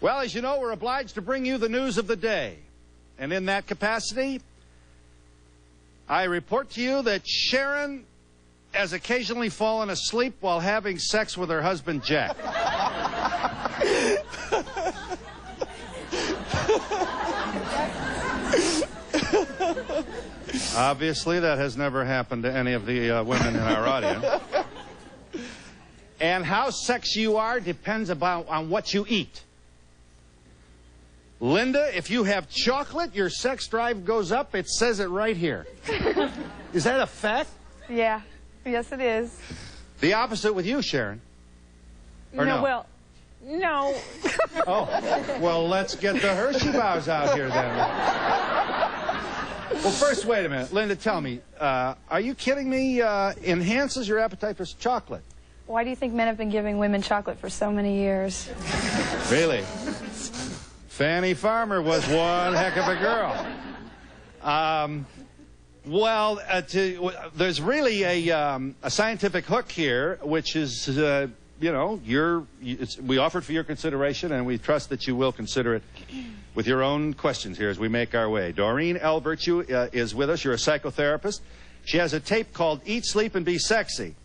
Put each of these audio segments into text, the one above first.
Well, as you know, we're obliged to bring you the news of the day. And in that capacity, I report to you that Sharon has occasionally fallen asleep while having sex with her husband, Jack. Obviously, that has never happened to any of the women in our audience. And how sexy you are depends on what you eat. Linda, if you have chocolate, your sex drive goes up. It says it right here. Is that a fact? Yeah. Yes, it is. The opposite with you, Sharon. Or no? Well, no. Oh, well, let's get the Hershey bars out here then. Well, first, wait a minute. Linda, tell me, are you kidding me? Enhances your appetite for chocolate? Why do you think men have been giving women chocolate for so many years? Really? Fanny Farmer was one heck of a girl. Well, there's really a scientific hook here, which is, you know, we offer it for your consideration, and we trust that you will consider it with your own questions here as we make our way. Doreen Virtue is with us. You're a psychotherapist. She has a tape called Eat, Sleep, and Be Sexy.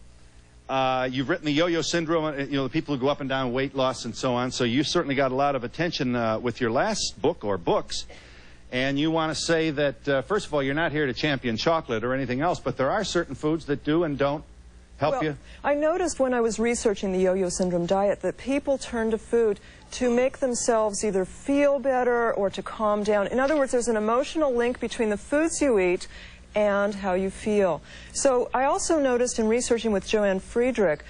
You've written the yo-yo syndrome, you know, the people who go up and down, weight loss and so on. So you certainly got a lot of attention with your last book or books. And you want to say that, first of all, you're not here to champion chocolate or anything else, but there are certain foods that do and don't help you. I noticed when I was researching the yo-yo syndrome diet that people turn to food to make themselves either feel better or to calm down. In other words, there's an emotional link between the foods you eat and how you feel. So I also noticed in researching with Joanne Friedrich,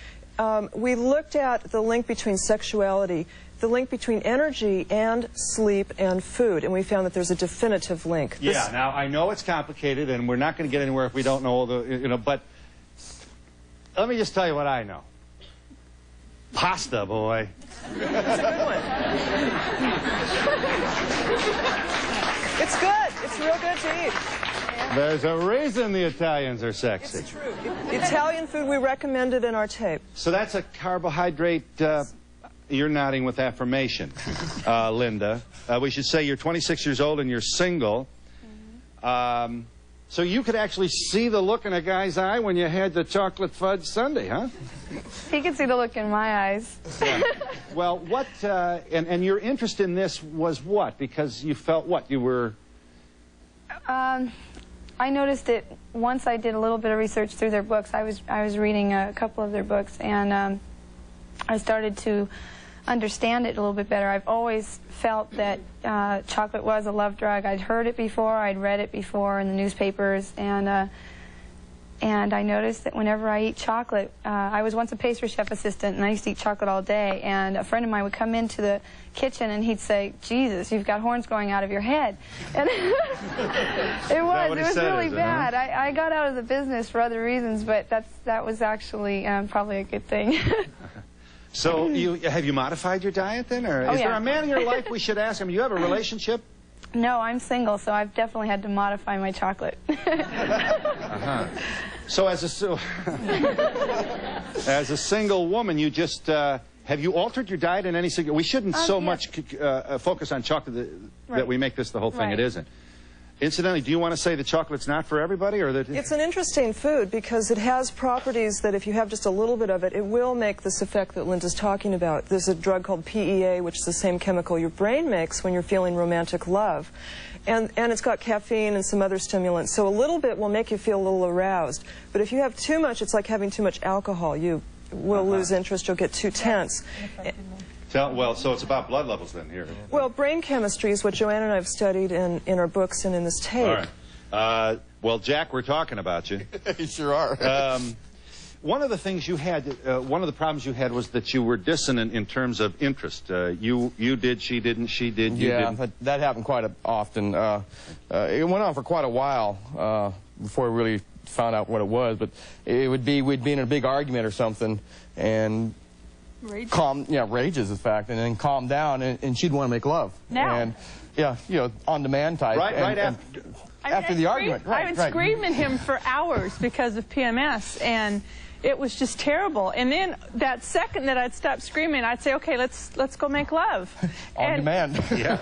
we looked at the link between sexuality, the link between energy and sleep and food, and we found that there's a definitive link. Yeah, now I know it's complicated and we're not going to get anywhere if we don't know all the, you know, but let me just tell you what I know. Pasta, boy. That's a good one. It's good. It's real good to eat. There's a reason the Italians are sexy. It's true. Italian food, we recommended in our tape. So that's a carbohydrate, you're nodding with affirmation, Linda. We should say you're 26 years old and you're single. So you could actually see the look in a guy's eye when you had the chocolate fudge sundae, huh? He could see the look in my eyes. Yeah. Well, what, and your interest in this was what? Because you felt what? You were... I noticed it once I did a little bit of research through their books. I was reading a couple of their books, and I started to understand it a little bit better. I've always felt that chocolate was a love drug. I'd heard it before, I'd read it before in the newspapers, and I noticed that whenever I eat chocolate, I was once a pastry chef assistant, and I used to eat chocolate all day, and a friend of mine would come into the kitchen and he'd say, "Jesus, you've got horns growing out of your head." And it was really bad. I got out of the business for other reasons, but that was actually probably a good thing. So have you modified your diet then, or is there a man in your life we should ask him? Do you have a relationship? No, I'm single, so I've definitely had to modify my chocolate. So as a single woman, you just have you altered your diet in any single? We shouldn't so much focus on chocolate that we make this the whole thing. It isn't. Incidentally, do you want to say that chocolate's not for everybody, or that it's an interesting food because it has properties that if you have just a little bit of it, it will make this effect that Linda's talking about. There's a drug called PEA, which is the same chemical your brain makes when you're feeling romantic love. And it's got caffeine and some other stimulants. So a little bit will make you feel a little aroused. But if you have too much, it's like having too much alcohol. You will lose interest. You'll get too tense. Well, so it's about blood levels then here. Well, brain chemistry is what Joanne and I have studied in our books and in this tape. All right. Well, Jack, we're talking about you. You sure are. One of the things you had, one of the problems you had was that you were dissonant in terms of interest. You did, she didn't, she did, you didn't. Yeah, that happened quite often. It went on for quite a while before we really found out what it was. But it would be, we'd be in a big argument or something, and rages, in fact, and then calm down, and she'd want to make love. Now? And, yeah, you know, on-demand type. Right after the argument. I would scream at him for hours because of PMS, and It was just terrible. And then that second that I'd stop screaming, I'd say, okay, let's go make love. On demand. Yeah.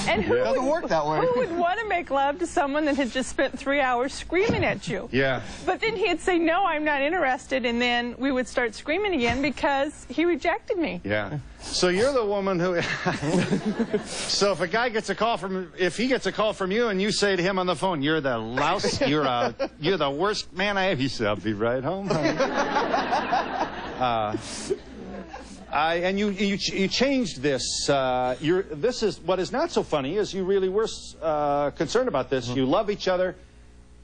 And who It doesn't work that way. Who would want to make love to someone that had just spent 3 hours screaming at you? Yeah. But then he'd say, no, I'm not interested, and then we would start screaming again because he rejected me. Yeah. So you're the woman who... So if a guy gets a call from... If he gets a call from you and you say to him on the phone, you're the louse, you're the worst man I have, he said, I'll be right home, honey. And you changed this. This is what is not so funny is you really were concerned about this. You love each other,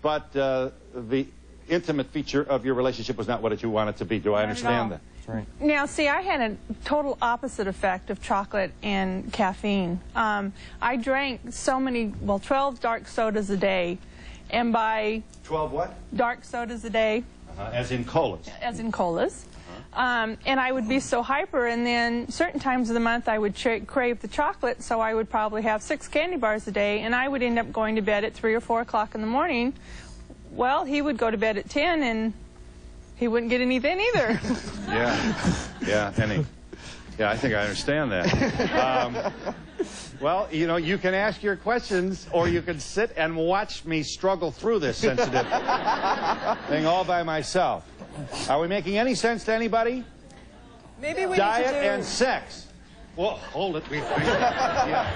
but the intimate feature of your relationship was not what you wanted to be. Do I understand that? That's right. Now, see, I had a total opposite effect of chocolate and caffeine. I drank so many, well, 12 dark sodas a day, and by... 12 what? Dark sodas a day. As in colas. As in colas. And I would be so hyper, and then certain times of the month I would crave the chocolate, so I would probably have 6 candy bars a day, and I would end up going to bed at 3 or 4 o'clock in the morning. Well, he would go to bed at 10, and he wouldn't get anything either. Yeah, I think I understand that. Well, you know, you can ask your questions, or you can sit and watch me struggle through this sensitive thing all by myself. Are we making any sense to anybody? Maybe we Diet need to do... and sex. Well, hold it. Yeah.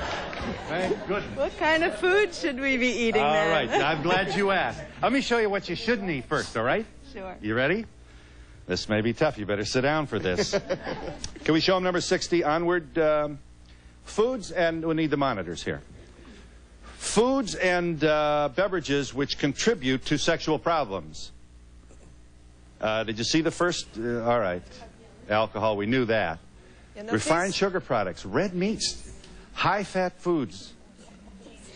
Thank goodness. What kind of food should we be eating All then? right, I'm glad you asked. Let me show you what you shouldn't eat first, all right? Sure. You ready? This may be tough. You better sit down for this. Can we show them number 60 onward? Foods, and we need the monitors here. Foods and beverages which contribute to sexual problems. Did you see the first? All right. Alcohol, we knew that. Refined sugar products, red meats, high-fat foods.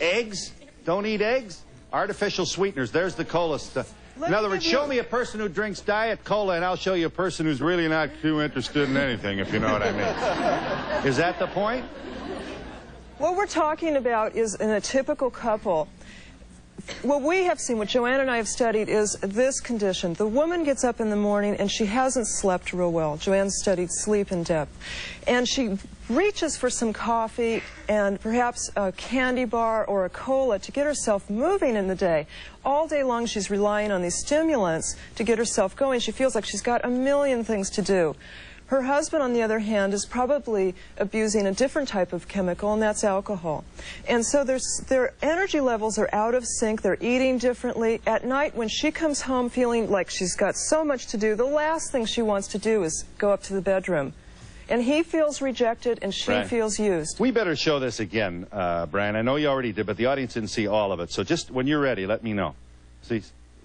Eggs, don't eat eggs. Artificial sweeteners, there's the cola stuff. In other words, show me a person who drinks Diet Cola, and I'll show you a person who's really not too interested in anything, if you know what I mean. Is that the point? What we're talking about is in a typical couple. What we have seen, what Joanne and I have studied, is this condition. The woman gets up in the morning and she hasn't slept real well. Joanne studied sleep in depth. And she reaches for some coffee and perhaps a candy bar or a cola to get herself moving in the day. All day long she's relying on these stimulants to get herself going. She feels like she's got a million things to do. Her husband, on the other hand, is probably abusing a different type of chemical, and that's alcohol. And so their energy levels are out of sync. They're eating differently. At night, when she comes home feeling like she's got so much to do, the last thing she wants to do is go up to the bedroom. And he feels rejected, and she feels used. We better show this again, Brian. I know you already did, but the audience didn't see all of it. So just when you're ready, let me know. See,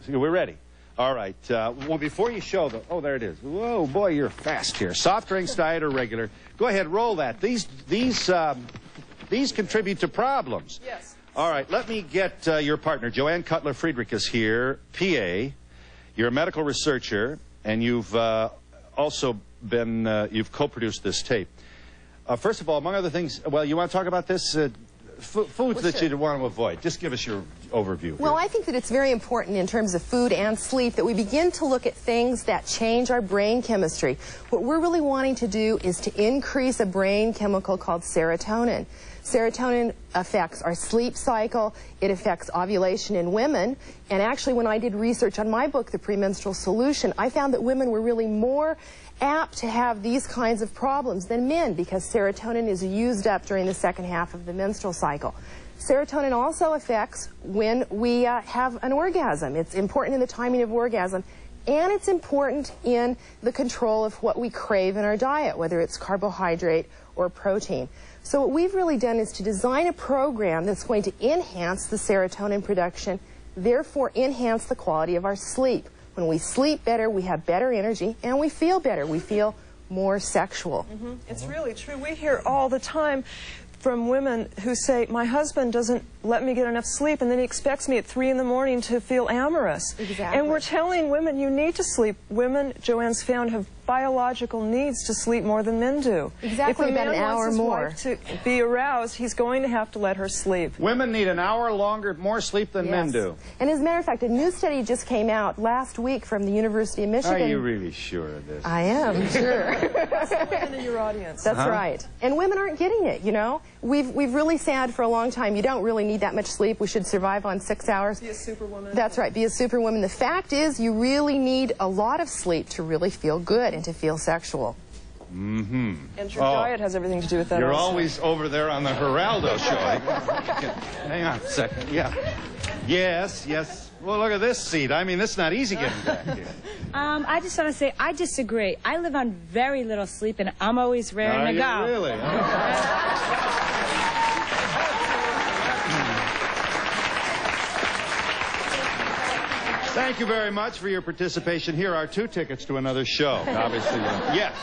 we're ready. All right. Well, before you show the... Oh, there it is. Whoa, boy, you're fast here. Soft drinks, diet, or regular. Go ahead, roll that. These contribute to problems. Yes. All right. Let me get your partner. Joanne Cutler-Friedrich is here, PA. You're a medical researcher, and you've also been... you've co-produced this tape. First of all, among other things... Well, you want to talk about this? Foods that you'd want to avoid. Just give us your overview. Well, I think that it's very important in terms of food and sleep that we begin to look at things that change our brain chemistry. What we're really wanting to do is to increase a brain chemical called serotonin. Serotonin affects our sleep cycle, it affects ovulation in women, and actually when I did research on my book, The Premenstrual Solution, I found that women were really more apt to have these kinds of problems than men because serotonin is used up during the second half of the menstrual cycle. Serotonin also affects when we have an orgasm. It's important in the timing of orgasm, and it's important in the control of what we crave in our diet, whether it's carbohydrate or protein. So what we've really done is to design a program that's going to enhance the serotonin production, therefore enhance the quality of our sleep. When we sleep better, we have better energy, and we feel better. We feel more sexual. It's really true. We hear all the time from women who say, my husband doesn't let me get enough sleep, and then he expects me at 3 in the morning to feel amorous. Exactly. And we're telling women, you need to sleep. Women, Joanne's found, have biological needs to sleep more than men do. Exactly, if a man about an hour wants his more wife to be aroused, he's going to have to let her sleep. Women need an hour longer, more sleep than men do. And as a matter of fact, a new study just came out last week from the University of Michigan. Are you really sure of this? I am, sure. Women in your audience. That's right. And women aren't getting it, you know. We've really said for a long time, you don't really need that much sleep. We should survive on 6 hours. Be a superwoman. That's right, be a superwoman. The fact is, you really need a lot of sleep to really feel good and to feel sexual. Mm-hmm. And your diet has everything to do with that. You're also. always over there on the Geraldo show. Hang on a second. Yeah. Yes, yes. Well, look at this seat. I mean, this is not easy getting back here. I just want to say, I disagree. I live on very little sleep, and I'm always raring to go. Are you really? Thank you very much for your participation. Here are 2 tickets to another show. Obviously, yes.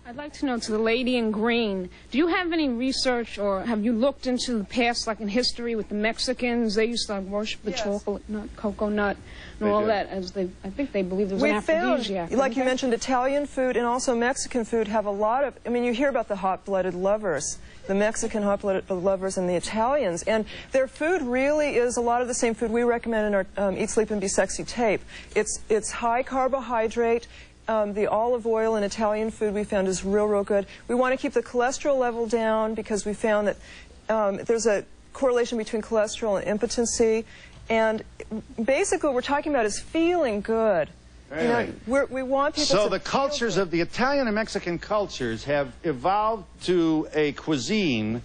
I'd like to know, to the lady in green, do you have any research or have you looked into the past, like in history with the Mexicans? They used to worship the chocolate nut, cocoa nut, and all that, as I think they believed it was an aphrodisiac. Like you mentioned, Italian food and also Mexican food have a lot of, I mean, you hear about the hot-blooded lovers, the Mexican hot-blooded lovers and the Italians, and their food really is a lot of the same food we recommend in our Eat, Sleep, and Be Sexy tape. It's high carbohydrate. The olive oil in Italian food we found is real good. We want to keep the cholesterol level down because we found that there's a correlation between cholesterol and impotency. And basically what we're talking about is feeling good. Really? You know, we want people so to the cultures of the Italian and Mexican cultures have evolved to a cuisine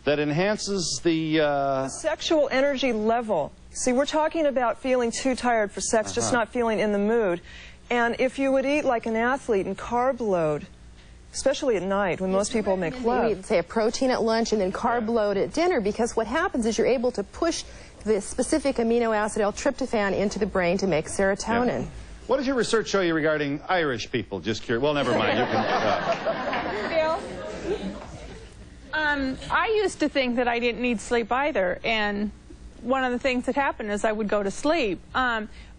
that enhances the sexual energy level. See, we're talking about feeling too tired for sex, just not feeling in the mood. And if you would eat like an athlete and carb load, especially at night when most people make love. You eat, say, a protein at lunch and then carb load at dinner, because what happens is you're able to push the specific amino acid L-tryptophan into the brain to make serotonin. Yeah. What does your research show you regarding Irish people? Just curious. Well, never mind. You can. Bill? I used to think that I didn't need sleep either, and one of the things that happened is I would go to sleep.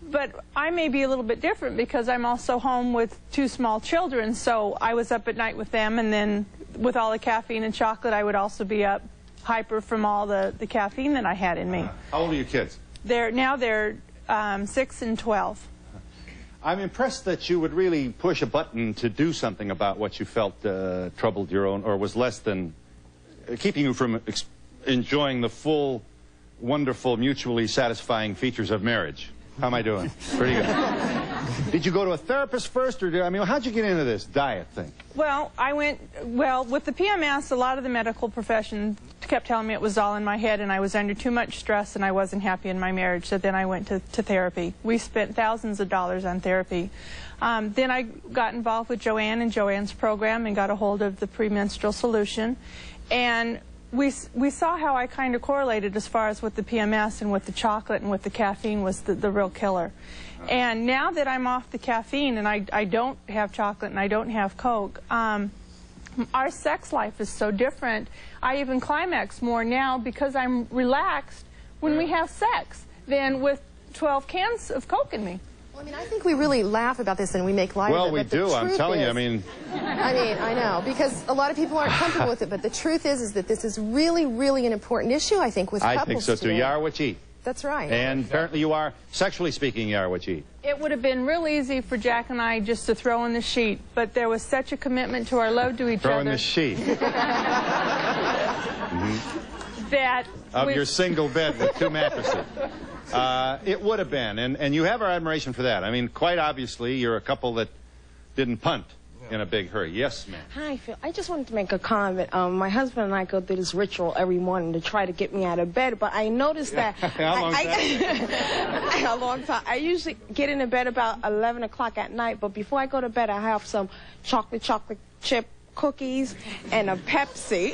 But I may be a little bit different because I'm also home with 2 small children, so I was up at night with them, and then with all the caffeine and chocolate, I would also be up hyper from all the caffeine that I had in me. How old are your kids? They're 6 and 12. I'm impressed that you would really push a button to do something about what you felt troubled your own, or was less than keeping you from enjoying the full, wonderful, mutually satisfying features of marriage. How am I doing? Pretty good. Did you go to a therapist first, or how'd you get into this diet thing? Well, with the PMS, a lot of the medical profession kept telling me it was all in my head and I was under too much stress and I wasn't happy in my marriage, so then I went to therapy. We spent thousands of dollars on therapy. Then I got involved with Joanne and Joanne's program and got a hold of the premenstrual solution. And we saw how I kind of correlated as far as with the PMS and with the chocolate and with the caffeine was the real killer. And now that I'm off the caffeine and I don't have chocolate and I don't have Coke, our sex life is so different. I even climax more now because I'm relaxed when we have sex than with 12 cans of Coke in me. Well, I mean, I think we really laugh about this and we make light of it. Well, we do. I'm telling you, I mean, I know, because a lot of people aren't comfortable with it, but the truth is that this is really, really an important issue, I think, with couples I think so, too. today. You are what you eat. That's right. And apparently you are, sexually speaking, you are what you eat. It would have been real easy for Jack and I just to throw in the sheet, but there was such a commitment to our love to each other. Throw in the sheet. That of your single bed with 2 mattresses. It would have been, and you have our admiration for that. I mean, quite obviously, you're a couple that didn't punt in a big hurry. Yes, ma'am. Hi, Phil. I just wanted to make a comment. My husband and I go through this ritual every morning to try to get me out of bed, but I noticed that... How long is that? A long time. I usually get into bed about 11 o'clock at night, but before I go to bed, I have some chocolate chip cookies and a Pepsi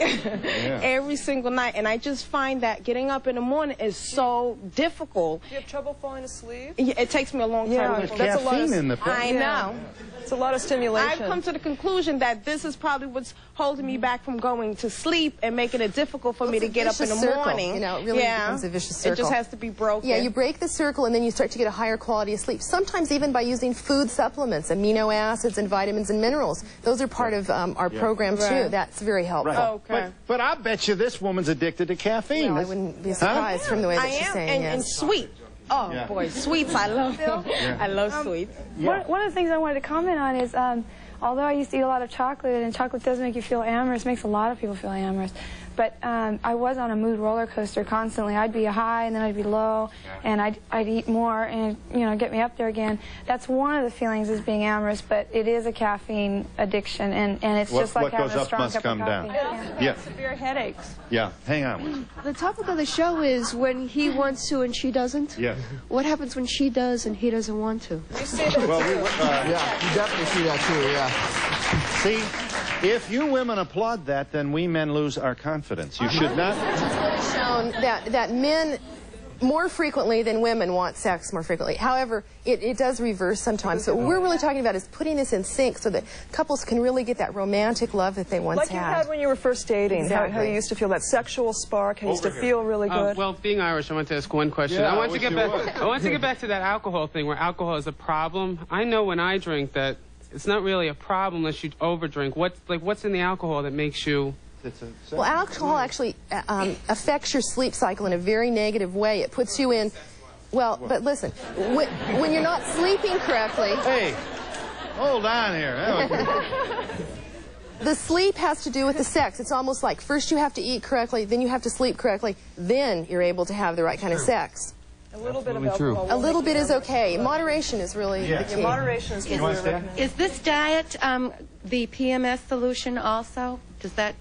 every single night. And I just find that getting up in the morning is so difficult. Do you have trouble falling asleep? Yeah, it takes me a long time. There's caffeine in the Pepsi. I know. It's a lot of stimulation. I've come to the conclusion that this is probably what's holding me back from going to sleep and making it difficult for me to get up in the morning. You know, it really becomes a vicious circle. It just has to be broken. Yeah, you break the circle and then you start to get a higher quality of sleep. Sometimes even by using food supplements, amino acids and vitamins and minerals. Those are part of our program too. That's very helpful. Okay. But I bet you this woman's addicted to caffeine. Well, I wouldn't be surprised from the way that she's saying and sweet. Oh boy, sweets I love. I love sweets. One of the things I wanted to comment on is, although I used to eat a lot of chocolate, and chocolate does make you feel amorous, makes a lot of people feel amorous. But I was on a mood roller coaster constantly. I'd be high and then I'd be low, and I'd eat more and get me up there again. That's one of the feelings is being amorous, but it is a caffeine addiction, and it's just like having a strong cup of coffee. Yeah. Severe headaches. Yeah. Hang on. The topic of the show is when he wants to and she doesn't. Yes. What happens when she does and he doesn't want to? You see that Yeah, you definitely see that too, yeah. See, if you women applaud that, then we men lose our confidence. You should not. It's shown that men more frequently than women want sex more frequently. However, it does reverse sometimes. So what we're really talking about is putting this in sync so that couples can really get that romantic love that they once like you had when you were first dating. Exactly. How you used to feel that sexual spark, how you used to feel really good. Well, being Irish, I want to ask one question. Yeah, I want to get back to that alcohol thing where alcohol is a problem. I know when I drink that it's not really a problem unless you overdrink. What's in the alcohol that makes you... Well, alcohol actually affects your sleep cycle in a very negative way. It puts you in, well, but listen, when you're not sleeping correctly... Hey, hold on here. The sleep has to do with the sex. It's almost like first you have to eat correctly, then you have to sleep correctly, then you're able to have the right kind of sex. A little bit of alcohol. A little bit is okay. Moderation is really the key. Moderation is what we're recommending. Is this diet the PMS solution also? Does that...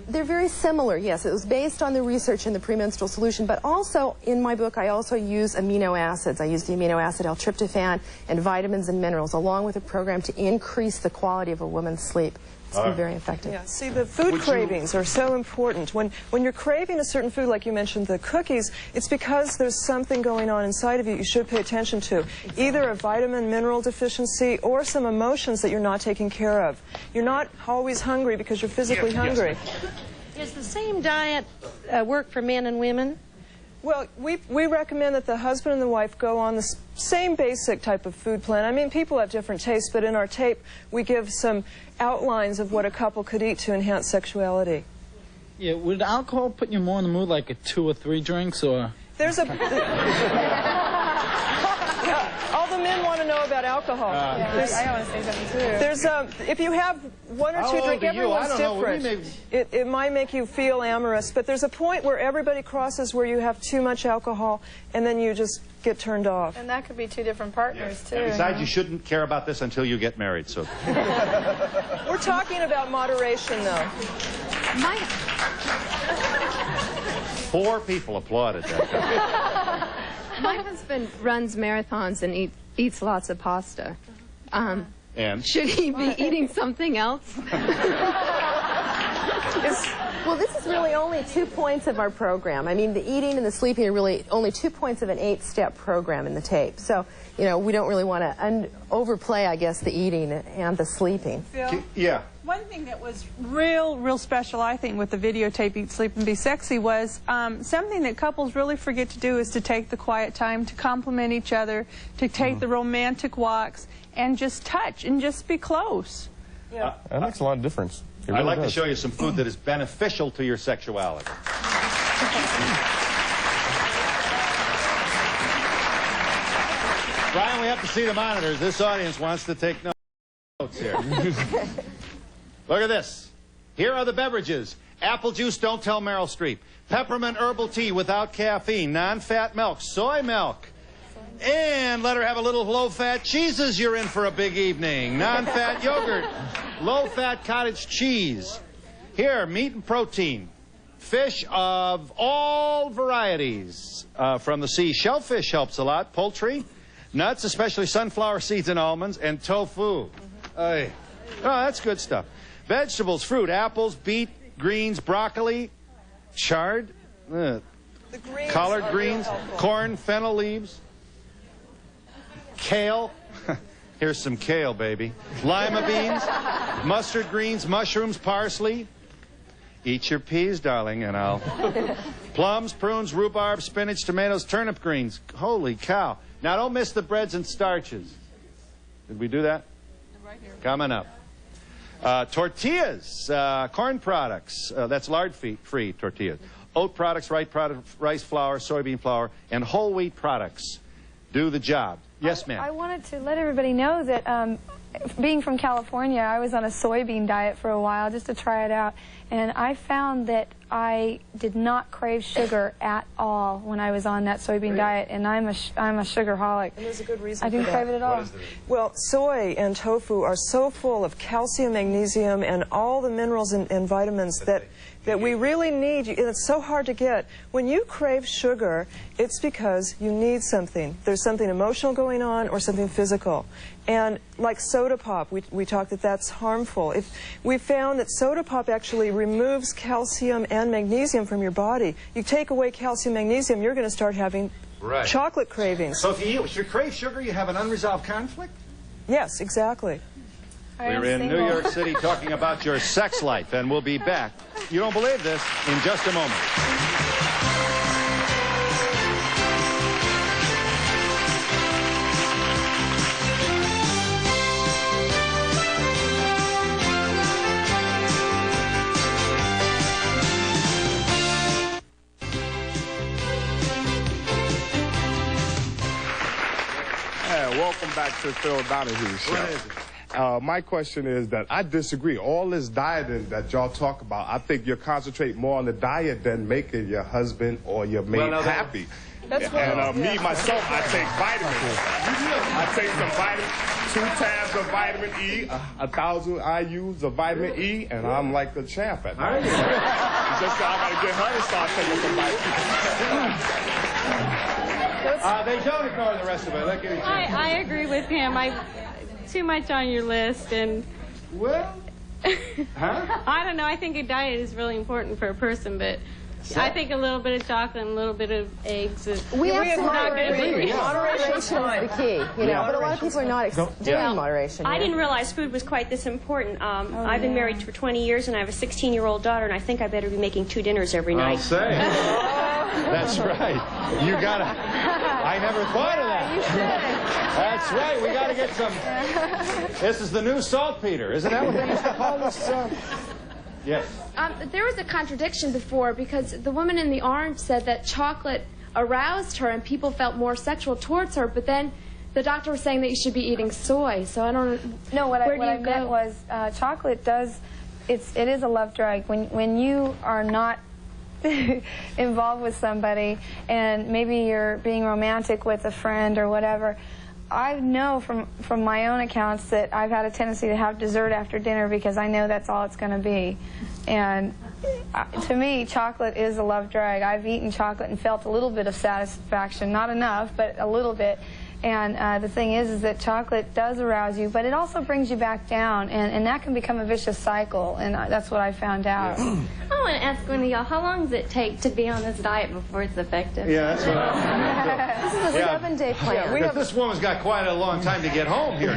They're very similar, yes. It was based on the research in the premenstrual solution, but also in my book I also use amino acids. I use the amino acid L-tryptophan and vitamins and minerals along with a program to increase the quality of a woman's sleep. It's been very effective. Yeah, see, the food cravings are so important. When you're craving a certain food, like you mentioned the cookies, it's because there's something going on inside of you should pay attention to. Either a vitamin, mineral deficiency or some emotions that you're not taking care of. You're not always hungry because you're physically hungry. Does the same diet work for men and women? Well, we recommend that the husband and the wife go on the same basic type of food plan. I mean, people have different tastes, but in our tape, we give some outlines of what a couple could eat to enhance sexuality. Yeah, would alcohol put you more in the mood, like a 2 or 3 drinks, or...? There's a... All the men want to know about alcohol. I want to say something too. There's if you have 1 or 2 drinks, everyone's different. It might make you feel amorous, but there's a point where everybody crosses where you have too much alcohol, and then you just get turned off. And that could be 2 different partners too. Besides, you shouldn't care about this until you get married. So we're talking about moderation, though. 4 people applauded that. My husband runs marathons and eats lots of pasta. And? Should he be eating something else? Well, this is really only 2 points of our program. I mean, the eating and the sleeping are really only 2 points of an 8-step program in the tape. So, we don't really want to overplay, I guess, the eating and the sleeping. Phil? Yeah. One thing that was real special, I think, with the videotape Eat, Sleep, and Be Sexy was something that couples really forget to do is to take the quiet time, to compliment each other, to take the romantic walks, and just touch and just be close. Yeah. That makes a lot of difference. I'd like to show you some food that is beneficial to your sexuality. Brian, we have to see the monitors. This audience wants to take notes here. Look at this. Here are the beverages. Apple juice, don't tell Meryl Streep. Peppermint herbal tea without caffeine. Non-fat milk. Soy milk. And let her have a little low-fat cheeses. You're in for a big evening. Non-fat yogurt. Low-fat cottage cheese. Here, meat and protein. Fish of all varieties from the sea. Shellfish helps a lot. Poultry. Nuts, especially sunflower seeds and almonds. And tofu. Oh, that's good stuff. Vegetables, fruit, apples, beet, greens, broccoli, chard, collard greens, corn, fennel leaves, kale. Here's some kale, baby. Lima beans, mustard greens, mushrooms, parsley. Eat your peas, darling, and I'll... Plums, prunes, rhubarb, spinach, tomatoes, turnip greens. Holy cow. Now, don't miss the breads and starches. Did we do that? Right here. Coming up. Tortillas, corn products. That's lard-free tortillas. Oat products, rice flour, soybean flour, and whole wheat products. Do the job. Yes, ma'am. I wanted to let everybody know that being from California, I was on a soybean diet for a while just to try it out. And I found that I did not crave sugar at all when I was on that soybean diet, and I'm a sugarholic. And there's a good reason I didn't crave it at all. Well, soy and tofu are so full of calcium, magnesium, and all the minerals and vitamins that we really need. And it's so hard to get. When you crave sugar, it's because you need something. There's something emotional going on or something physical. And like soda pop, we talked that that's harmful. We found that soda pop actually removes calcium and magnesium from your body. You take away calcium, magnesium, you're going to start having chocolate cravings. So if you crave sugar, you have an unresolved conflict? Yes, exactly. We're in New York City talking about your sex life, and we'll be back. You don't believe this in just a moment. Welcome back to Phil Donahue Show. What is it? My question is that I disagree. All this dieting that y'all talk about, I think you're concentrating more on the diet than making your husband or your mate happy. That's me, myself, I take vitamins. I take some vitamins, 2 tabs of vitamin E, 1,000 IUs of vitamin E, and I'm like the champ at that. Just so I got to get her to start taking some vitamins. They don't ignore the rest of it. Look at each other. I agree with him. Too much on your list, and well, I don't know. I think a diet is really important for a person, but I think a little bit of chocolate and a little bit of eggs is not good. Moderation is the key, you know. But a lot of people are not doing moderation. I didn't realize food was quite this important. I've been married for 20 years, and I have a 16-year-old daughter, and I think I better be making 2 dinners every night. I'll say. That's right. You gotta. I never thought of that. You should. That's right. We gotta get some. This is the new saltpeter, isn't that what they used to call this? Yes. There was a contradiction before because the woman in the orange said that chocolate aroused her and people felt more sexual towards her, but then the doctor was saying that you should be eating soy. So I don't. No, what I meant was chocolate does. It is a love drug. When you are not involved with somebody and maybe you're being romantic with a friend or whatever, I know from my own accounts that I've had a tendency to have dessert after dinner because I know that's all it's going to be. And to me, chocolate is a love drug. I've eaten chocolate and felt a little bit of satisfaction, not enough, but a little bit. And the thing is that chocolate does arouse you, but it also brings you back down, and that can become a vicious cycle, and that's what I found out. I want to ask one of y'all, how long does it take to be on this diet before it's effective? Yeah, that's what I This is a 7-day plan. Yeah, this woman's got quite a long time to get home here.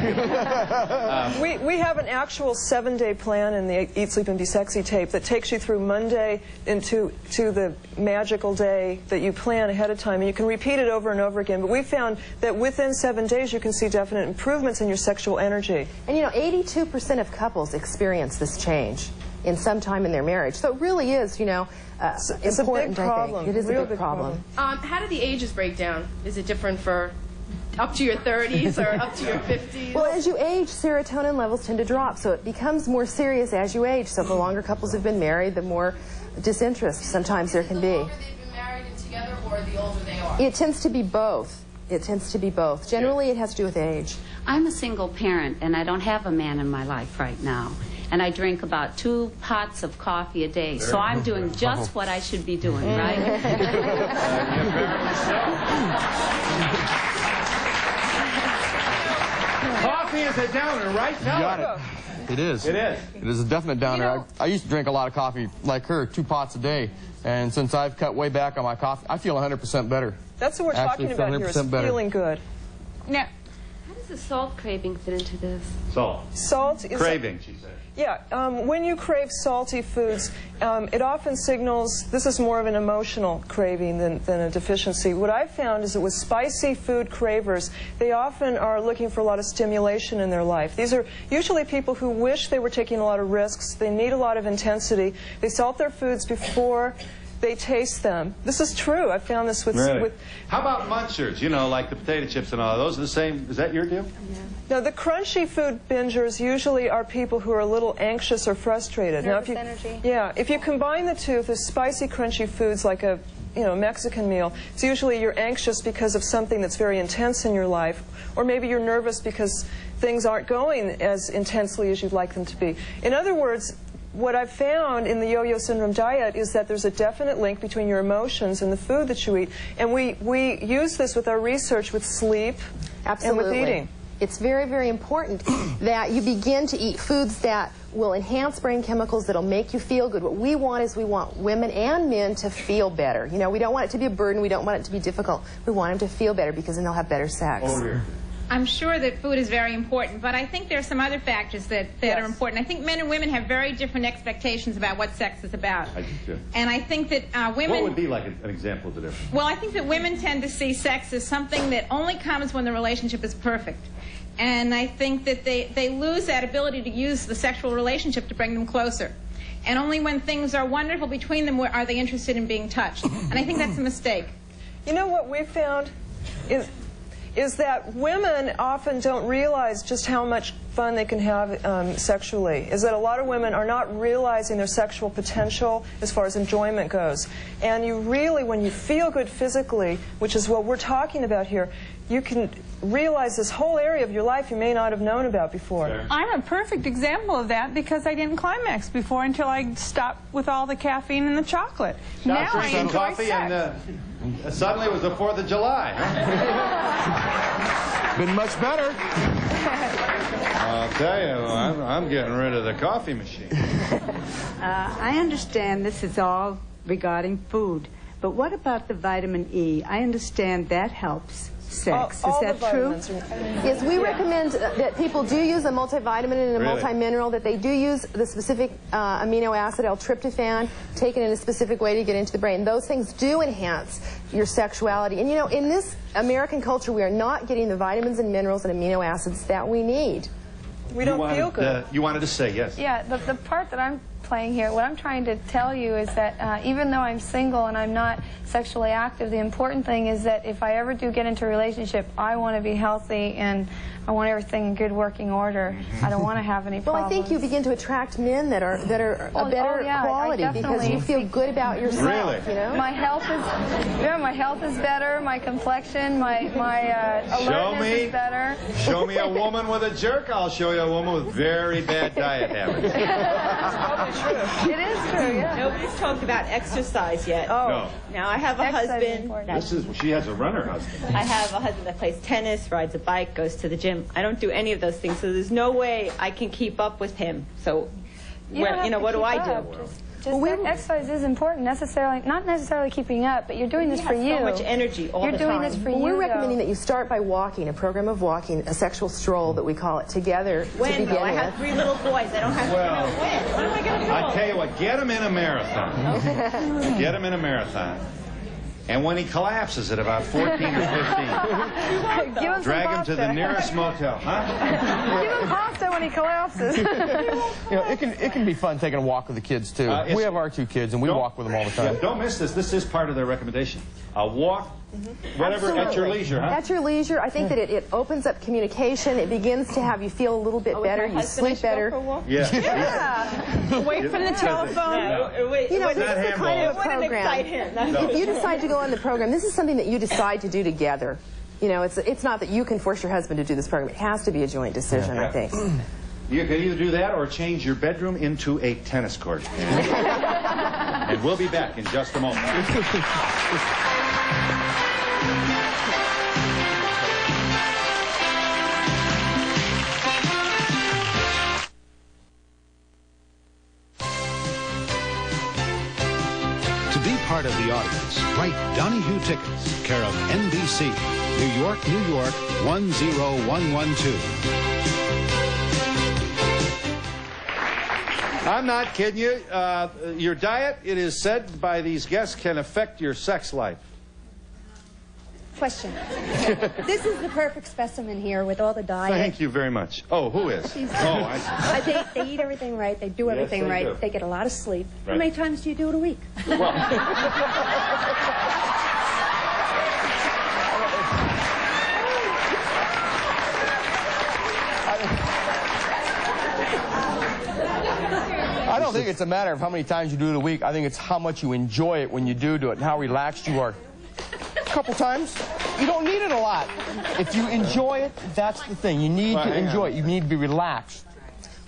We have an actual 7-day plan in the Eat, Sleep, and Be Sexy tape that takes you through Monday into the magical day that you plan ahead of time, and you can repeat it over and over again. But we found that within 7 days you can see definite improvements in your sexual energy. And you know, 82% of couples experience this change in some time in their marriage. So it really is, you know, it's important, a big problem. I think. It is a big problem. How do the ages break down? Is it different for up to your 30s or up to your 50s? Well, as you age, serotonin levels tend to drop, so it becomes more serious as you age. So the longer couples have been married, the more disinterest sometimes there can be. The longer they've been married and together, or the older they are? It tends to be both. It tends to be both. Generally, it has to do with age. I'm a single parent, and I don't have a man in my life right now. And I drink about 2 pots of coffee a day. So I'm doing just what I should be doing, right? Coffee is a downer, right? You got it. It is. It is. It is a definite downer. I used to drink a lot of coffee like her, 2 pots a day. And since I've cut way back on my coffee, I feel 100% better. That's what we're talking about here, is feeling good. Now, how does the salt craving fit into this? Salt. Salt is craving, she said. Yeah, when you crave salty foods, it often signals, this is more of an emotional craving than a deficiency. What I've found is that with spicy food cravers, they often are looking for a lot of stimulation in their life. These are usually people who wish they were taking a lot of risks. They need a lot of intensity. They salt their foods before they taste them. This is true. I found this with... Really? How about munchers? You know, like the potato chips and all. Those are the same. Is that your deal? Yeah. No, the crunchy food bingers usually are people who are a little anxious or frustrated. Nervous now, energy. Yeah, if you combine the two, the spicy, crunchy foods like a Mexican meal, it's usually you're anxious because of something that's very intense in your life, or maybe you're nervous because things aren't going as intensely as you'd like them to be. In other words, what I've found in the yo-yo syndrome diet is that there's a definite link between your emotions and the food that you eat. And we use this with our research with sleep and with eating. It's very, very important that you begin to eat foods that will enhance brain chemicals, that'll make you feel good. What we want is we want women and men to feel better. You know, we don't want it to be a burden. We don't want it to be difficult. We want them to feel better because then they'll have better sex. Oh, dear. I'm sure that food is very important, but I think there are some other factors that are important. I think men and women have very different expectations about what sex is about. I do too. And I think that women... What would be like an example of the difference? Well, I think that women tend to see sex as something that only comes when the relationship is perfect. And I think that they lose that ability to use the sexual relationship to bring them closer. And only when things are wonderful between them are they interested in being touched. And I think that's a mistake. You know what we've found is that women often don't realize just how much fun they can have sexually, is that a lot of women are not realizing their sexual potential as far as enjoyment goes. And you really, when you feel good physically, which is what we're talking about here, you can realize this whole area of your life you may not have known about before. Sure. I'm a perfect example of that because I didn't climax before until I stopped with all the caffeine and the chocolate. Now I enjoy coffee sex. And suddenly it was the 4th of July. Been much better. I'll tell you, I'm getting rid of the coffee machine. I understand this is all regarding food, but what about the vitamin E? I understand that helps sex. Is that true? Yes, we recommend that people do use a multivitamin and a multimineral, that they do use the specific amino acid L-tryptophan taken in a specific way to get into the brain. Those things do enhance your sexuality. And you know, in this American culture, we are not getting the vitamins and minerals and amino acids that we need. We don't feel good. You wanted to say, yes. Yeah, the part that I'm playing here, what I'm trying to tell you is that even though I'm single and I'm not sexually active, the important thing is that if I ever do get into a relationship, I want to be healthy and I want everything in good working order. I don't want to have any problems. Well, I think you begin to attract men that are a better quality because you feel good about yourself. Really? You know? My health is better. My complexion, my alertness is better. Show me a woman with a jerk, I'll show you a woman with very bad diet habits. It is true, yeah. Nobody's talked about exercise yet. Oh. No. Now, I have a husband. She has a runner husband. I have a husband that plays tennis, rides a bike, goes to the gym. I don't do any of those things, so there's no way I can keep up with him. So, what do I do? Exercise is important, not necessarily keeping up, but you're doing this for you. So much energy all the time. You're doing this for you. We're recommending that you start by walking, a program of walking, a sexual stroll that we call it, together to begin with. I have 3 little boys. I don't have to when. What am I going to do? I tell you what, get him in a marathon. Get him in a marathon. And when he collapses at about 14 or 15, drag him to the nearest motel. Huh? Give him pasta when he collapses. You know, it can be fun taking a walk with the kids, too. We have our 2 kids, and we walk with them all the time. Yeah, don't miss this. This is part of their recommendation. A walk, whatever, at your leisure, huh? At your leisure. I think that it opens up communication. It begins to have you feel a little bit better. You sleep better. Yeah. Away from the telephone. You know, this is the kind of program. If you decide to go on the program, this is something that you decide to do together. You know, it's not that you can force your husband to do this program. It has to be a joint decision, I think. You can either do that or change your bedroom into a tennis court. And we'll be back in just a moment. be part of the audience, write Donahue Tickets, care of NBC, New York, New York, 10112. I'm not kidding you. Your diet, it is said by these guests, can affect your sex life. Question. This is the perfect specimen here with all the diet. Thank you very much. Oh, who is? Oh, I see. They eat everything right. They do everything they right. do. They get a lot of sleep. Right. How many times do you do it a week? Well, I don't think it's a matter of how many times you do it a week. I think it's how much you enjoy it when you do it and how relaxed you are. A couple times. You don't need it a lot. If you enjoy it, that's the thing. You need to enjoy it. You need to be relaxed.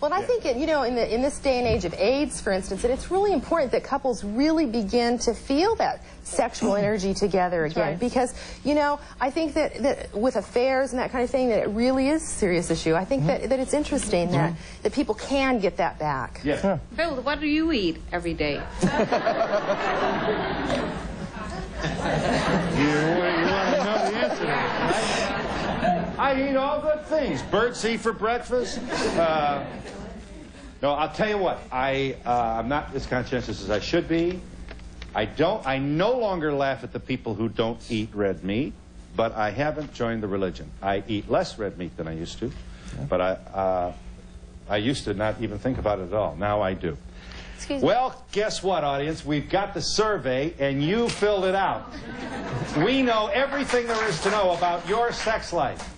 Well, and I think, you know, in this day and age of AIDS, for instance, that it's really important that couples really begin to feel that sexual energy together again. right. Because, you know, I think that with affairs and that kind of thing, that it really is a serious issue. I think that it's interesting that people can get that back. Yeah. Bill, what do you eat every day? You want to know the answer to that, right? I eat all good things. Birdseed for breakfast. No, I'll tell you what. I'm not as conscientious as I should be. I no longer laugh at the people who don't eat red meat, but I haven't joined the religion. I eat less red meat than I used to, but I used to not even think about it at all. Now I do. Excuse me. Well, guess what, audience? We've got the survey, and you filled it out. We know everything there is to know about your sex life.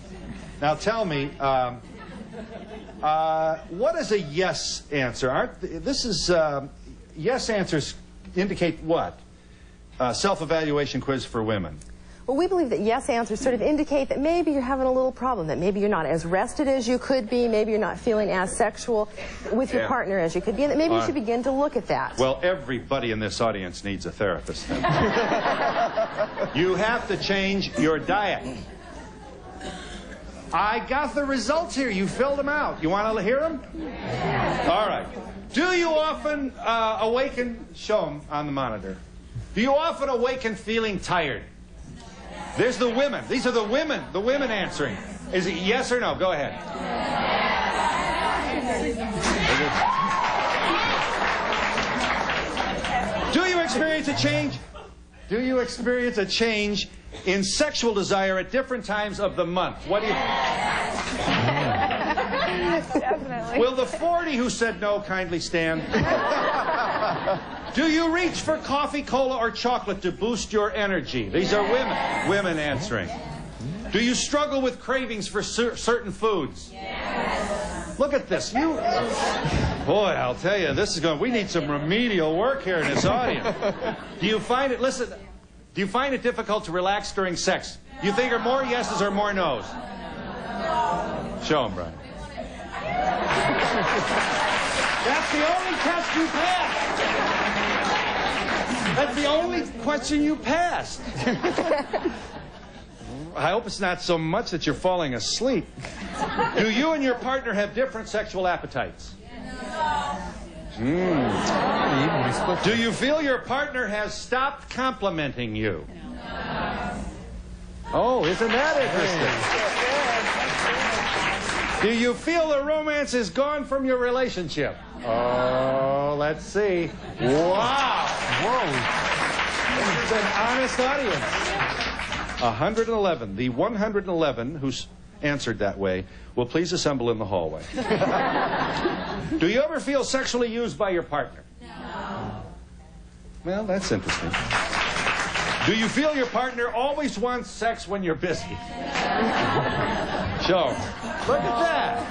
Now tell me, what is a yes answer? Yes answers indicate what? Self-evaluation quiz for women. Well, we believe that yes answers sort of indicate that maybe you're having a little problem, that maybe you're not as rested as you could be, maybe you're not feeling as sexual with your partner as you could be, and that maybe you should begin to look at that. Well, everybody in this audience needs a therapist. You have to change your diet. I got the results here. You filled them out. You want to hear them? All right. Do you often awaken, show them on the monitor, do you often awaken feeling tired? There's the women. These are the women answering. Is it yes or no? Go ahead. Do you experience a change? Do you experience a change in sexual desire at different times of the month? What do you... Definitely. Will the 40 who said no kindly stand? Do you reach for coffee, cola, or chocolate to boost your energy? These are women answering. Do you struggle with cravings for certain foods? Yes. Look at this. Boy, I'll tell you, this is going. We need some remedial work here in this audience. Do you find it? Listen. Do you find it difficult to relax during sex? You think are more yeses or more nos? Show them, Brian. That's the only test you passed. That's the only question you passed. I hope it's not so much that you're falling asleep. Do you and your partner have different sexual appetites? Do you feel your partner has stopped complimenting you? Oh, isn't that interesting? Do you feel the romance is gone from your relationship? Oh, let's see. Wow. Whoa. This is an honest audience. 111. The 111 who answered that way will please assemble in the hallway. Do you ever feel sexually used by your partner? No. Well, that's interesting. Do you feel your partner always wants sex when you're busy? Show. Look at that.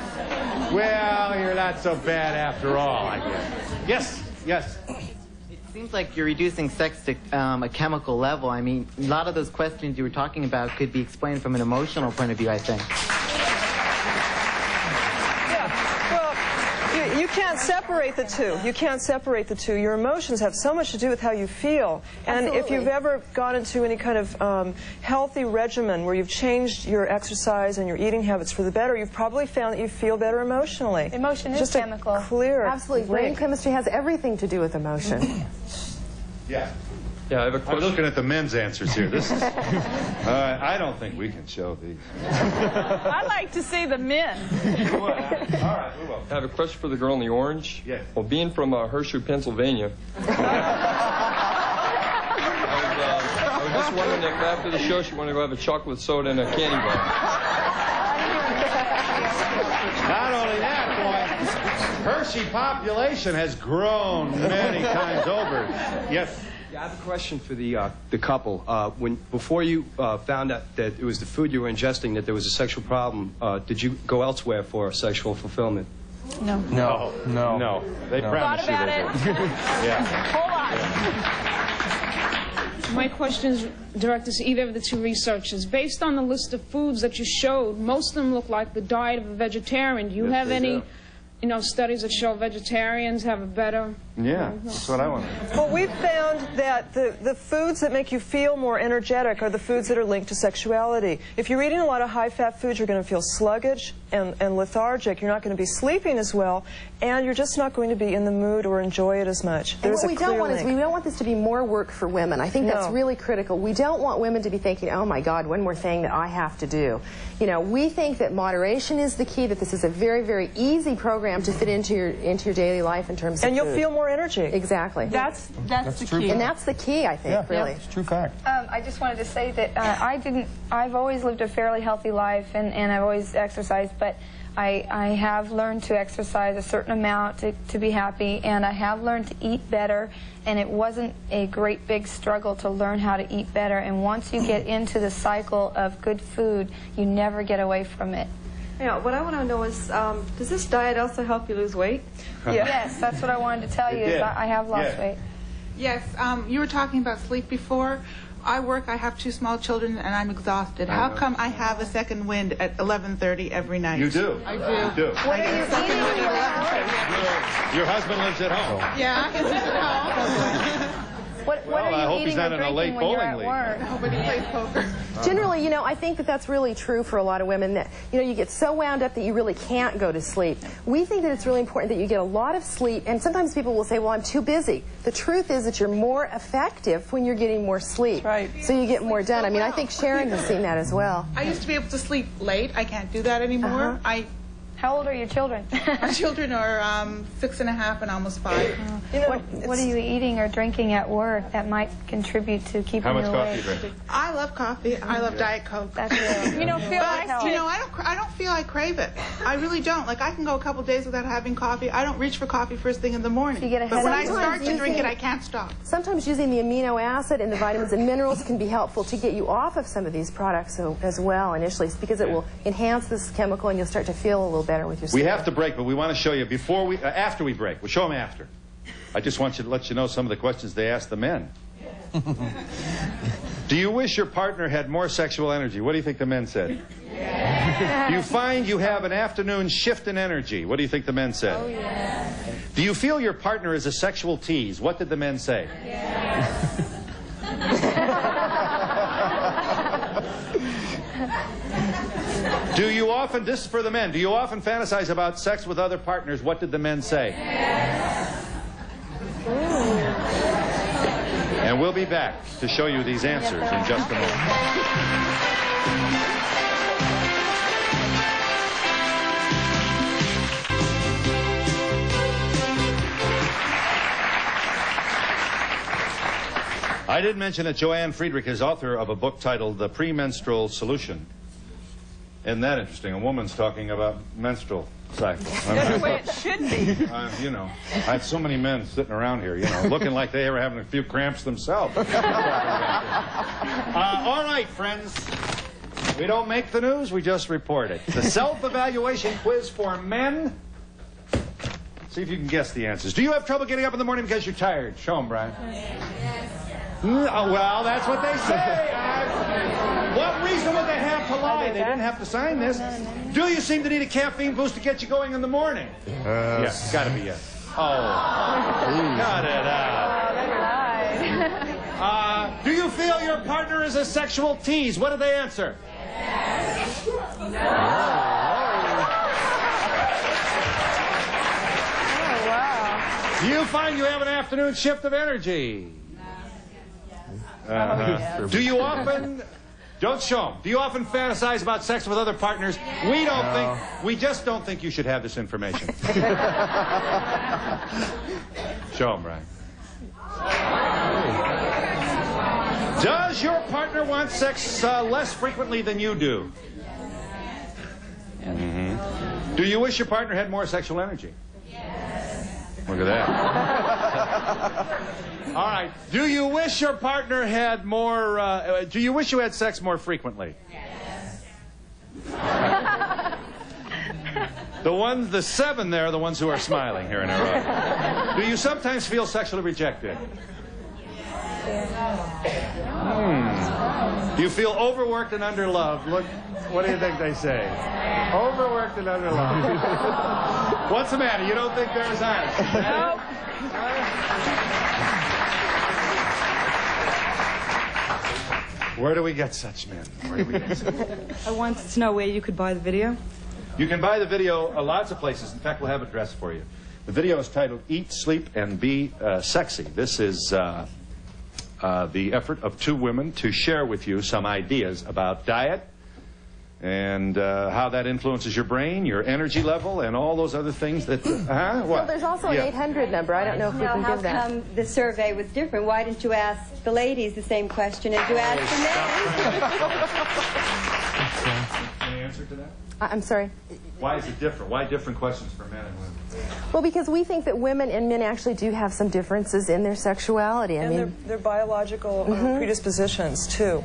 Well, you're not so bad after all, I guess. Yes, yes. It seems like you're reducing sex to a chemical level. I mean, a lot of those questions you were talking about could be explained from an emotional point of view, I think. You can't separate the two. You can't separate the two. Your emotions have so much to do with how you feel. And Absolutely. if you've ever gone into any kind of healthy regimen where you've changed your exercise and your eating habits for the better, you've probably found that you feel better emotionally. Emotion is just chemical. Clear. Absolutely. Brain chemistry has everything to do with emotion. Yeah. Yeah, I have a question. I'm looking at the men's answers here. This is. I don't think we can show these. I'd like to see the men. All right, we will. I have a question for the girl in the orange. Yes. Well, being from Hershey, Pennsylvania, I was just wondering if after the show she wanted to go have a chocolate soda and a candy bar. Not only that, boy, Hershey population has grown many times over. Yes. Yeah, I have a question for the couple. Before you found out that it was the food you were ingesting that there was a sexual problem, did you go elsewhere for sexual fulfillment? No. No. They promised you Thought about they it. did. Yeah. Hold on. My question is directed to either of the two researchers. Based on the list of foods that you showed, most of them look like the diet of a vegetarian. Do you have any, studies that show vegetarians have a better... Yeah, that's what I want. Well, we've found that the foods that make you feel more energetic are the foods that are linked to sexuality. If you're eating a lot of high-fat foods, you're going to feel sluggish and lethargic. You're not going to be sleeping as well, and you're just not going to be in the mood or enjoy it as much. There's and what we don't want is we don't want this to be more work for women. I think that's really critical. We don't want women to be thinking, oh my God, one more thing that I have to do. We think that moderation is the key, that this is a very, very easy program to fit into your daily life in terms of And you'll feel more energy. Exactly. That's the key. And that's the key, I think, really. It's a true fact. I just wanted to say that I've always lived a fairly healthy life, and I've always exercised, but I have learned to exercise a certain amount to be happy, and I have learned to eat better, and it wasn't a great big struggle to learn how to eat better, and once you get into the cycle of good food, you never get away from it. Yeah, what I want to know is, does this diet also help you lose weight? Yes, that's what I wanted to tell you. Is I have lost weight. Yes, you were talking about sleep before. I have 2 small children, and I'm exhausted. How come I have a second wind at 11:30 every night? You do? I do. You do. What are you eating when you're at home? Your husband lives at home. Yeah, he lives at home. What are you eating or drinking when you're at work? Nobody plays poker. Generally, I think that that's really true for a lot of women, that, you get so wound up that you really can't go to sleep. We think that it's really important that you get a lot of sleep, and sometimes people will say, well, I'm too busy. The truth is that you're more effective when you're getting more sleep. Right. So you get more done. I mean, I think Sharon has seen that as well. I used to be able to sleep late. I can't do that anymore. How old are your children? My children are 6.5 and almost 5. What are you eating or drinking at work that might contribute to keeping How much you coffee awake? you drink? I love coffee. I love Diet Coke. That's it. I don't feel I crave it. I really don't. Like, I can go a couple days without having coffee. I don't reach for coffee first thing in the morning. But when I start to drink it, I can't stop. Sometimes using the amino acid and the vitamins and minerals can be helpful to get you off of some of these products as well initially, because it will enhance this chemical and you'll start to feel a little better with your skin. We have to break, but we want to show you after we break. We'll show them after. I just want you to let you know some of the questions they asked the men. Do you wish your partner had more sexual energy? What do you think the men said? Yeah. Do you find you have an afternoon shift in energy? What do you think the men said? Oh, yeah. Do you feel your partner is a sexual tease? What did the men say? Yeah. Do you often, this is for the men, do you often fantasize about sex with other partners? What did the men say? Yes. And we'll be back to show you these answers in just a moment. I did mention that Joanne Friedrich is author of a book titled The Premenstrual Solution. Isn't that interesting? A woman's talking about menstrual cycle. That's the way it should be. I have so many men sitting around here, looking like they were having a few cramps themselves. All right, friends. We don't make the news, we just report it. The self-evaluation quiz for men. See if you can guess the answers. Do you have trouble getting up in the morning because you're tired? Show them, Brian. Yes. Oh, well, that's what they say. What reason would they have to lie? They didn't have to sign this. Do you seem to need a caffeine boost to get you going in the morning? Yes. Gotta be yes. Oh. Cut it out. Do you feel your partner is a sexual tease? What did they answer? Yes. Do you find you have an afternoon shift of energy? Do you often... Don't show them. Do you often fantasize about sex with other partners? We don't think... We just don't think you should have this information. Show them, Brian. Does your partner want sex less frequently than you do? Mm-hmm. Do you wish your partner had more sexual energy? Yes. Look at that. All right. Do you wish your partner had more... do you wish you had sex more frequently? Yes. The 7 there are the ones who are smiling here in a row. Do you sometimes feel sexually rejected? Do you feel overworked and underloved? Look, what do you think they say? Overworked and underloved. What's the matter? You don't think there's honest? Nope. Where do we get such men? Where do we get such men? I wanted to know where you could buy the video. You can buy the video lots of places. In fact, we'll have it addressed for you. The video is titled Eat, Sleep, and Be Sexy. This is the effort of 2 women to share with you some ideas about diet and how that influences your brain, your energy level, and all those other things that... What? Well, there's also an 800 number. I don't know if we can give that. How come the survey was different? Why didn't you ask the ladies the same question as you asked the men? Any answer to that? I'm sorry? Why is it different? Why different questions for men and women? Well, because we think that women and men actually do have some differences in their sexuality. I mean, their biological predispositions, too.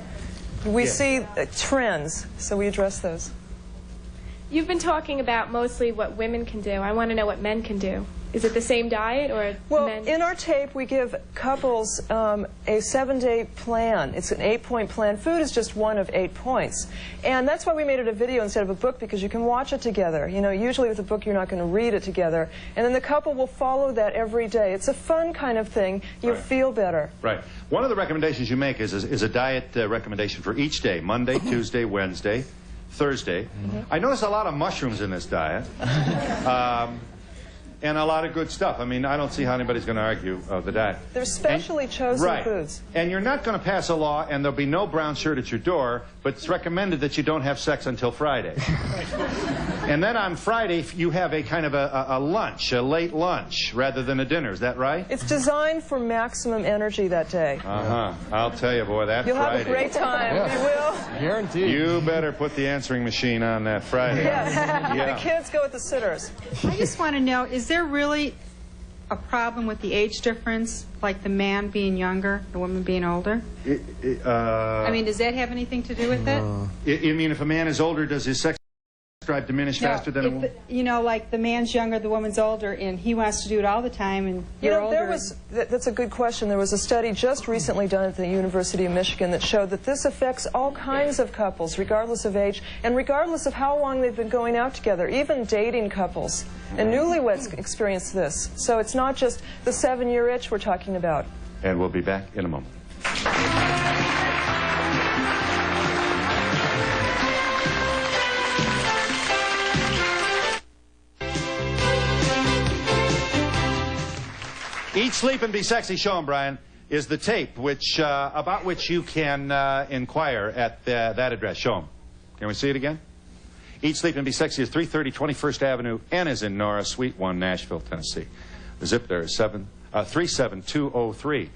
We see trends, so we address those. You've been talking about mostly what women can do. I want to know what men can do. Is it the same diet or Well, men? in our tape, we give couples a 7-day plan. It's an 8-point plan. Food is just one of 8 points. And that's why we made it a video instead of a book, because you can watch it together. You know, usually with a book, you're not going to read it together. And then the couple will follow that every day. It's a fun kind of thing. You feel better. Right. One of the recommendations you make is a diet recommendation for each day, Monday, Tuesday, Wednesday, Thursday. I notice a lot of mushrooms in this diet. And a lot of good stuff. I mean, I don't see how anybody's going to argue the diet. They're specially chosen foods. And you're not going to pass a law, and there'll be no brown shirt at your door, but it's recommended that you don't have sex until Friday. And then on Friday, you have a kind of a lunch, a late lunch, rather than a dinner. Is that right? It's designed for maximum energy that day. I'll tell you, boy, that You'll Friday. have a great time. You will. Guaranteed. You better put the answering machine on that Friday. Yes. Yeah. The kids go with the sitters. I just want to know, is there really a problem with the age difference, like the man being younger, the woman being older? I mean, does that have anything to do with it? You mean if a man is older, does his sex drive diminish faster than a woman? You know, like the man's younger, the woman's older, and he wants to do it all the time, and you're older. That's a good question. There was a study just recently done at the University of Michigan that showed that this affects all kinds of couples, regardless of age, and regardless of how long they've been going out together, even dating couples. And newlyweds experience this. So it's not just the 7-year itch we're talking about. And we'll be back in a moment. Eat, Sleep, and Be Sexy, show 'em, Brian, is the tape about which you can inquire at that address. Show 'em. Can we see it again? Eat, Sleep, and Be Sexy is 330 21st Avenue, N is in Nora, Suite 1, Nashville, Tennessee. The zip there is 37203.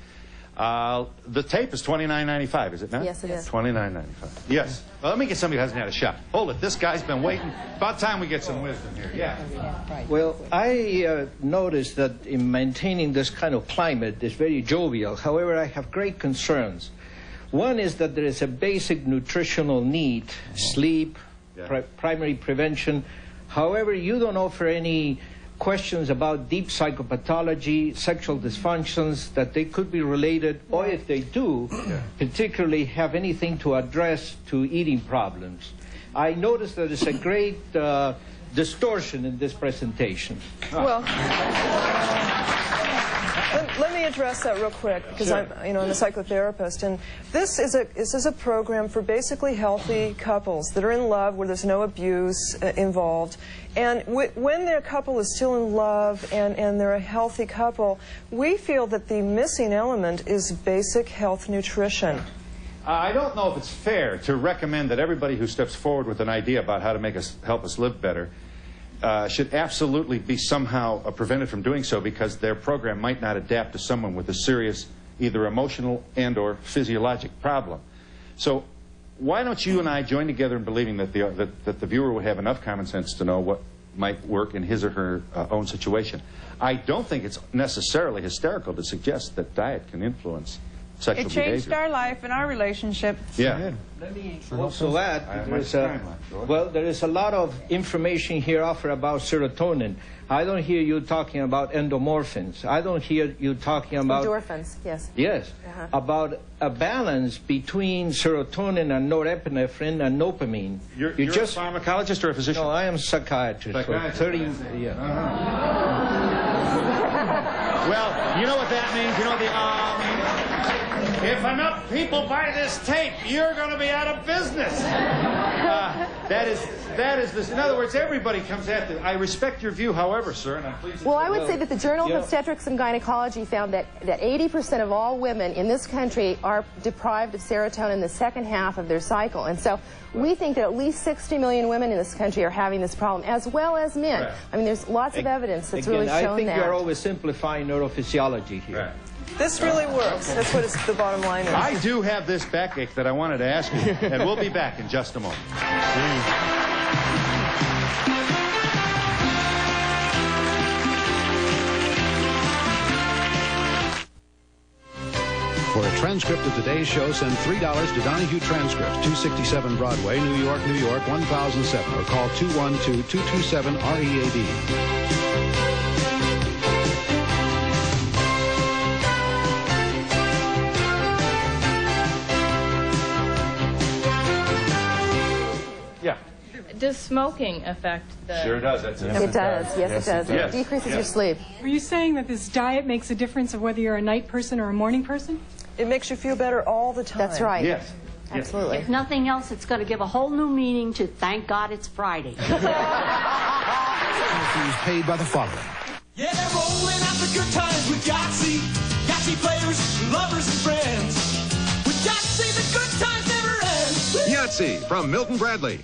The tape is $29.95, is it not? Yes, it is. $29.95. Yes. Well, let me get somebody who hasn't had a shot. Hold it. This guy's been waiting. About time we get some wisdom here. Yeah. Well, I noticed that in maintaining this kind of climate is very jovial. However, I have great concerns. One is that there is a basic nutritional need, sleep, primary prevention. However, you don't offer any questions about deep psychopathology, sexual dysfunctions, that they could be related, or if they do, particularly have anything to address to eating problems. I noticed that there's a great distortion in this presentation. Well, Let me address that real quick, because I'm a psychotherapist, and this is a program for basically healthy couples that are in love, where there's no abuse involved. And when the couple is still in love and they're a healthy couple, we feel that the missing element is basic health nutrition. I don't know if it's fair to recommend that everybody who steps forward with an idea about how to help us live better should absolutely be somehow prevented from doing so, because their program might not adapt to someone with a serious either emotional and or physiologic problem. So why don't you and I join together in believing that the viewer would have enough common sense to know what might work in his or her own situation. I don't think it's necessarily hysterical to suggest that diet can influence sexual behavior. It changed our life and our relationship. Yeah. Let me also add, there is a lot of information here offered about serotonin. I don't hear you talking about endomorphins. I don't hear you talking about... Endorphins, yes. Yes, about a balance between serotonin and norepinephrine and dopamine. You're just a pharmacologist or a physician? No, I am a psychiatrist. For 30 years. Well, you know what that means? You know what the means? If enough people buy this tape, you're going to be out of business. That is this. In other words, everybody comes at it. I respect your view, however, sir, and I'm pleased. Well, I would say that the Journal of Obstetrics and Gynecology found that 80% of all women in this country are deprived of serotonin in the second half of their cycle. And so we think that at least 60 million women in this country are having this problem, as well as men. Right. I mean, there's lots of evidence that's really shown that. I think you're oversimplifying neurophysiology here. Right. This really works. That's what the bottom line is. I do have this backache that I wanted to ask you, and we'll be back in just a moment. For a transcript of today's show, send $3 to Donahue Transcript, 267 Broadway, New York, New York, 1007, or call 212-227-READ. Yeah. Does smoking affect the... Sure does. It does. Yes, it does. It decreases your sleep. Are you saying that this diet makes a difference of whether you're a night person or a morning person? It makes you feel better all the time. That's right. Yes. Absolutely. If nothing else, it's going to give a whole new meaning to thank God it's Friday. Fees paid by the following. Yeah, they're rolling out the good times with Yahtzee. Yahtzee players, lovers, and friends. With Yahtzee, the good times never end. Yahtzee from Milton Bradley.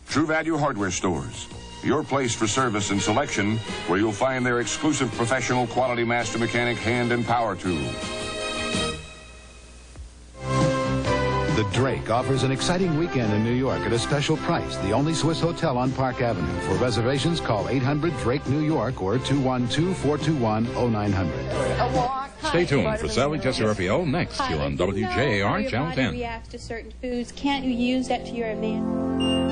True Value Hardware Stores. Your place for service and selection, where you'll find their exclusive professional quality master mechanic hand and power tools. The Drake offers an exciting weekend in New York at a special price. The only Swiss hotel on Park Avenue. For reservations, call 800-DRAKE-NEW YORK or 212-421-0900. Stay tuned for Sally Tesserapio next here on WJAR Channel 10. Reacts to certain foods. Can't you use that to your advantage?